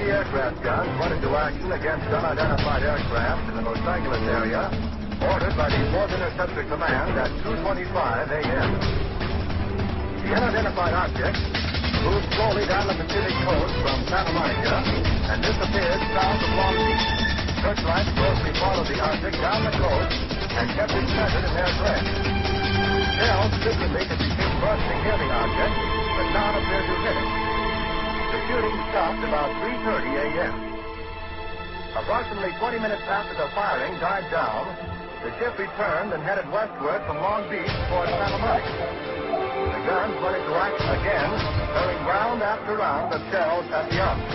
anti-aircraft guns went into action against unidentified aircraft in the Los Angeles area, ordered by the 4th Interceptor Command at 2:25 a.m. The unidentified object moved slowly down the Pacific coast from Santa Monica and disappeared south of Long Beach. Searchlights closely followed the object down the coast and kept it centered in their track. Shells frequently could be seen bursting near the object, but none appeared to hit it. The shooting stopped about 3:30 a.m. Approximately 20 minutes after the firing died down, the ship returned and headed westward from Long Beach toward Santa Monica. The guns went into action again, throwing round after round of shells at the object.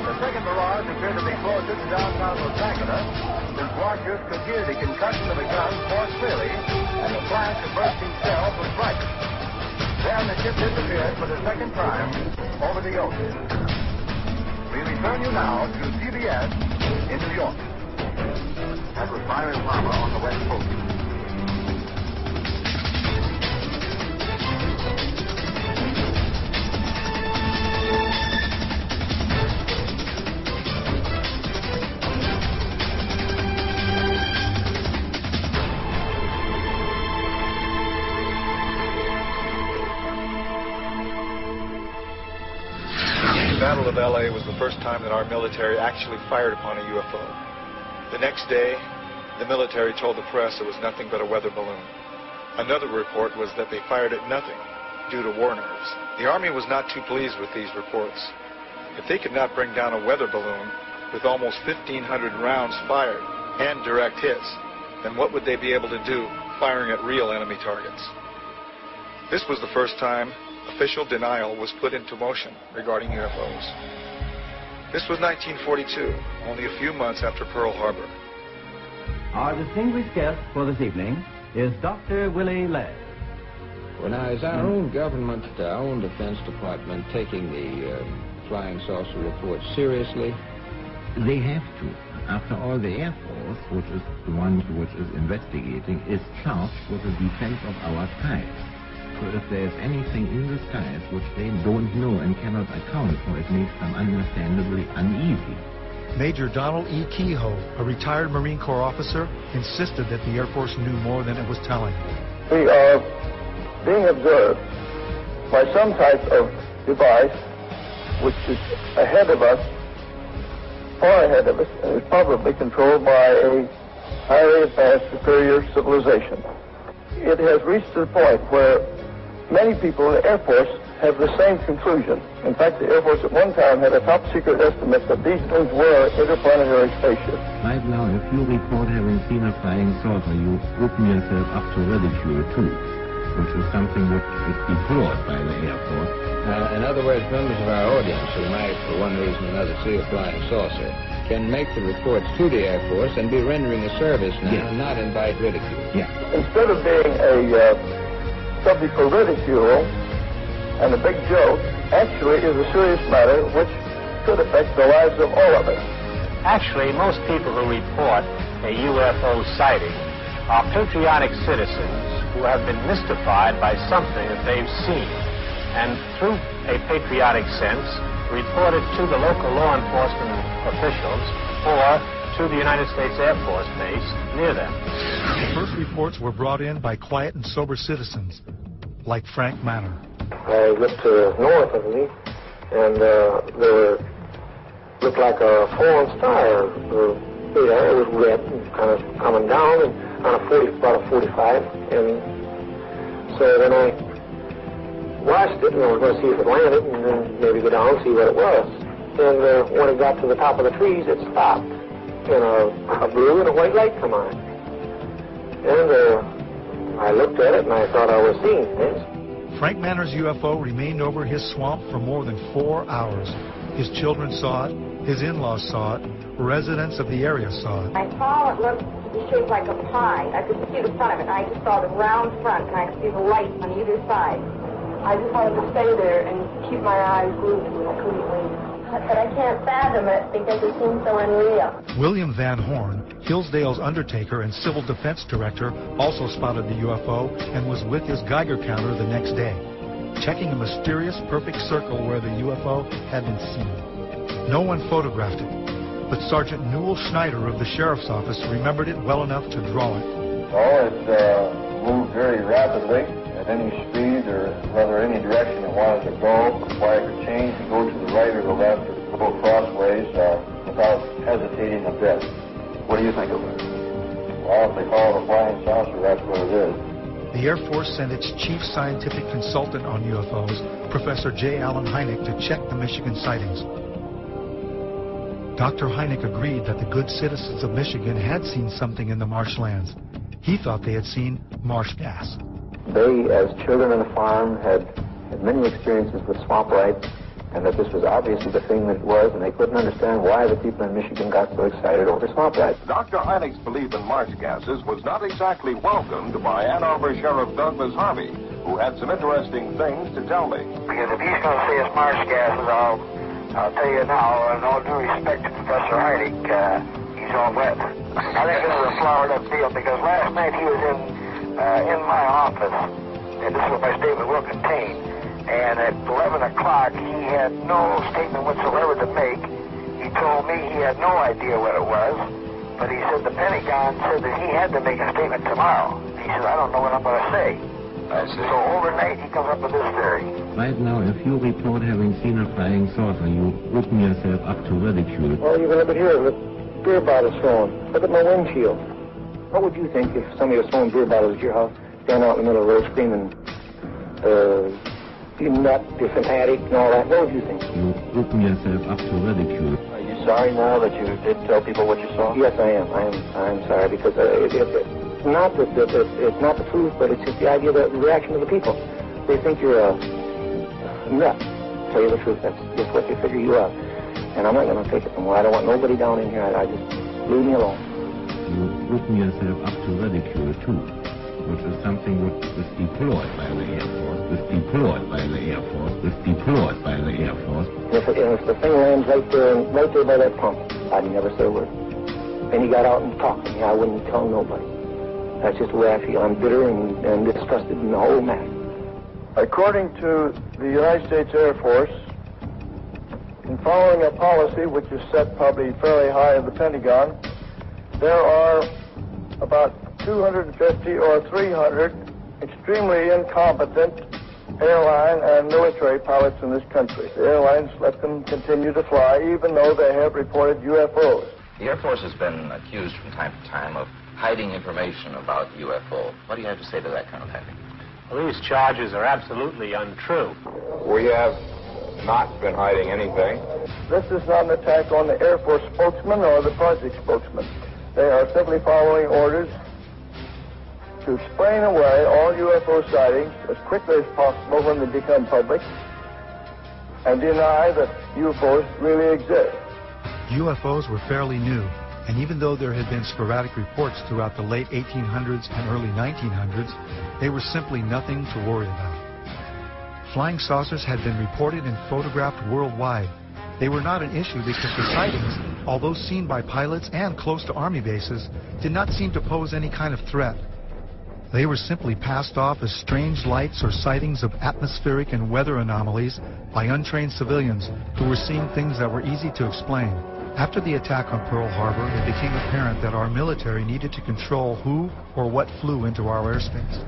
The second barrage appeared to be closer to downtown Los Angeles, since watchers could hear the concussion of the guns more clearly, and the flash of bursting shells was brighter. Then the ship disappeared for the second time over the ocean. We return you now to CBS in New York. That was Byron Palmer on the West Coast. The Battle of LA was the first time that our military actually fired upon a UFO. The next day, the military told the press it was nothing but a weather balloon. Another report was that they fired at nothing due to war nerves. The Army was not too pleased with these reports. If they could not bring down a weather balloon with almost 1,500 rounds fired and direct hits, then what would they be able to do firing at real enemy targets? This was the first time official denial was put into motion regarding UFOs. This was 1942, only a few months after Pearl Harbor. Our distinguished guest for this evening is Dr. Willie Ladd. Well, now, is our own government, our own Defense Department, taking the flying saucer reports seriously? They have to. After all, the Air Force, which is the one which is investigating, is charged with the defense of our skies. So if there is anything in the skies which they don't know and cannot account for, it makes them understandably uneasy. Major Donald E. Kehoe, a retired Marine Corps officer, insisted that the Air Force knew more than it was telling. We are being observed by some type of device which is ahead of us, far ahead of us, and is probably controlled by a highly advanced superior civilization. It has reached the point where many people in the Air Force have the same conclusion. In fact, the Air Force at one time had a top-secret estimate that these things were interplanetary spaceships. Right now, if you report having seen a flying saucer, you open yourself up to ridicule, too, which is something which is deplored by the Air Force. In other words, members of our audience who might, for one reason or another, see a flying saucer can make the reports to the Air Force and be rendering a service now, yes, and not invite ridicule. Yeah. Instead of being a subject for ridicule and a big joke, actually is a serious matter which could affect the lives of all of us. Actually, most people who report a UFO sighting are patriotic citizens who have been mystified by something that they've seen, and through a patriotic sense, report it to the local law enforcement officials or to the United States Air Force base near them. The first reports were brought in by quiet and sober citizens, like Frank Manor. I looked north of me, and there looked like a fallen star. The air was red and kind of coming down, and on about a 45. And so then I watched it, and I was going to see if it landed, and then maybe go down and see what it was. And when it got to the top of the trees, it stopped, and a blue and a white light come on. And I looked at it, and I thought I was seeing things. Frank Manor's UFO remained over his swamp for more than 4 hours. His children saw it, his in-laws saw it, residents of the area saw it. I saw it looked to be shaped like a pie. I could see the front of it, and I just saw the round front, and I could see the lights on either side. I just wanted to stay there and keep my eyes glued to it. I couldn't leave. But I can't fathom it because it seems so unreal. William Van Horn, Hillsdale's undertaker and civil defense director, also spotted the UFO and was with his Geiger counter the next day, checking a mysterious perfect circle where the UFO had been seen. No one photographed it, but Sergeant Newell Schneider of the Sheriff's Office remembered it well enough to draw it. Oh, it moved very rapidly at any speed or rather any direction it wanted to go. Why it could change and go to the right or the left or go crossways without hesitating a bit. What do you think of it? Well, if they call it a flying saucer, that's what it is. The Air Force sent its chief scientific consultant on UFOs, Professor J. Allen Hynek, to check the Michigan sightings. Dr. Hynek agreed that the good citizens of Michigan had seen something in the marshlands. He thought they had seen marsh gas. They, as children on the farm, had many experiences with swamp life, and that this was obviously the thing that it was, and they couldn't understand why the people in Michigan got so excited over swamp life. Dr. Hynek's belief in marsh gases was not exactly welcomed by Ann Arbor Sheriff Douglas Harvey, who had some interesting things to tell me. Because if he's going to say it's marsh gases, I'll tell you now, in all due respect to Professor Hynek, he's all wet. I think this is a flowered up deal, because last night he was in my office, and this is what my statement will contain. And at 11 o'clock, he had no statement whatsoever to make. He told me he had no idea what it was, but he said the Pentagon said that he had to make a statement tomorrow. He said, I don't know what I'm going to say. So overnight, he comes up with this theory. Right now, if you report having seen a flying saucer, you open yourself up to ridicule. Well, you can look at here, look, beer bottles thrown. Look at my windshield. What would you think if somebody was throwing beer bottles at your house, standing out in the middle of the road screaming, you nut, you're fanatic, and all that? What would you think? You open yourself up to ridicule. Are you sorry now that you did tell people what you saw? Yes, I am. I'm sorry, because it's not it's not the truth, but it's just the idea, the reaction of the people. They think you're a nut. To tell you the truth, that's just what they figure you are. And I'm not going to take it anymore. I don't want nobody down in here. I just leave me alone. You open yourself up to ridicule too, which is something which is deployed by the Air Force, If the thing lands right there by that pump, I'd never say a word. And he got out and talked to me. I wouldn't tell nobody. That's just the way I feel. I'm bitter and disgusted in the whole matter. According to the United States Air Force, in following a policy which is set probably fairly high in the Pentagon, there are about 250 or 300 extremely incompetent airline and military pilots in this country. The airlines let them continue to fly even though they have reported UFOs. The Air Force has been accused from time to time of hiding information about UFO. What do you have to say to that, Colonel Henry? Well, these charges are absolutely untrue. We have not been hiding anything. This is not an attack on the Air Force spokesman or the project spokesman. They are simply following orders to explain away all UFO sightings as quickly as possible when they become public and deny that UFOs really exist. UFOs were fairly new, and even though there had been sporadic reports throughout the late 1800s and early 1900s, they were simply nothing to worry about. Flying saucers had been reported and photographed worldwide. They were not an issue because the sightings, although seen by pilots and close to Army bases, did not seem to pose any kind of threat. They were simply passed off as strange lights or sightings of atmospheric and weather anomalies by untrained civilians who were seeing things that were easy to explain. After the attack on Pearl Harbor, it became apparent that our military needed to control who or what flew into our airspace.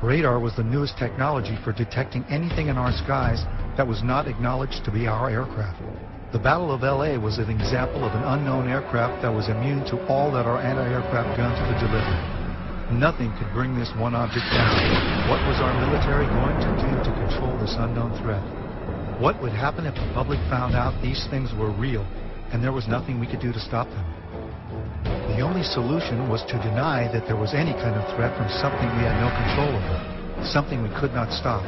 Radar was the newest technology for detecting anything in our skies that was not acknowledged to be our aircraft. The Battle of LA was an example of an unknown aircraft that was immune to all that our anti-aircraft guns could deliver. Nothing could bring this one object down. What was our military going to do to control this unknown threat? What would happen if the public found out these things were real and there was nothing we could do to stop them? The only solution was to deny that there was any kind of threat from something we had no control over, something we could not stop.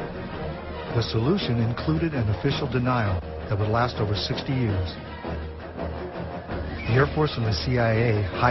The solution included an official denial that would last over 60 years. The Air Force and the CIA hired